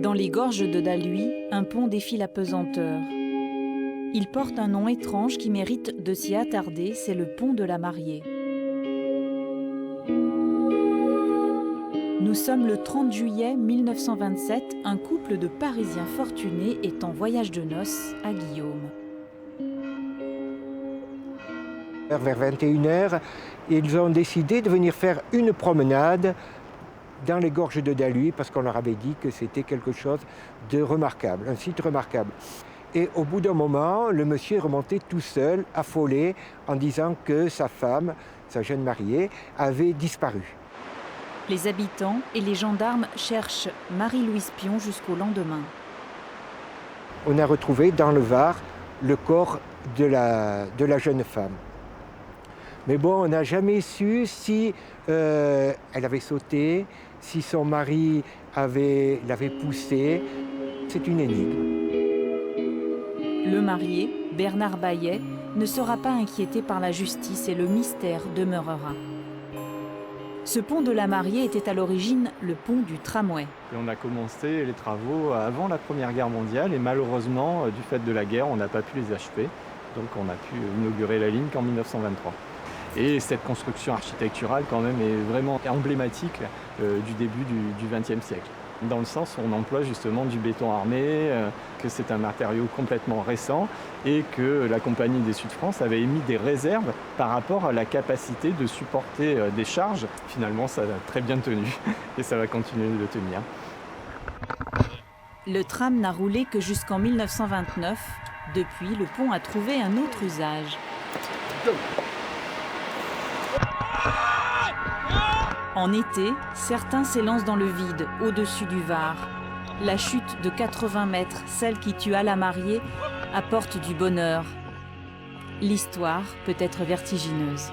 Dans les gorges de Daluy, un pont défie la pesanteur. Il porte un nom étrange qui mérite de s'y attarder, c'est le pont de la Mariée. Nous sommes le 30 juillet 1927, un couple de Parisiens fortunés est en voyage de noces à Guillaume. Vers 21h, ils ont décidé de venir faire une promenade dans les gorges de Daluy parce qu'on leur avait dit que c'était quelque chose de remarquable, un site remarquable. Et au bout d'un moment, le monsieur est remonté tout seul, affolé, en disant que sa femme, sa jeune mariée, avait disparu. Les habitants et les gendarmes cherchent Marie-Louise Pion jusqu'au lendemain. On a retrouvé dans le Var le corps de la jeune femme. Mais bon, on n'a jamais su si elle avait sauté, si son mari l'avait poussée. C'est une énigme. Le marié, Bernard Baillet, ne sera pas inquiété par la justice et le mystère demeurera. Ce pont de la Mariée était à l'origine le pont du tramway. Et on a commencé les travaux avant la Première Guerre mondiale et malheureusement, du fait de la guerre, on n'a pas pu les achever. Donc on a pu inaugurer la ligne qu'en 1923. Et cette construction architecturale quand même est vraiment emblématique du début du XXe siècle. Dans le sens où on emploie justement du béton armé, que c'est un matériau complètement récent et que la Compagnie des Sud-France avait émis des réserves par rapport à la capacité de supporter des charges. Finalement, ça a très bien tenu et ça va continuer de tenir. Le tram n'a roulé que jusqu'en 1929. Depuis, le pont a trouvé un autre usage. En été, certains s'élancent dans le vide, au-dessus du Var. La chute de 80 mètres, celle qui tua la mariée, apporte du bonheur. L'histoire peut être vertigineuse.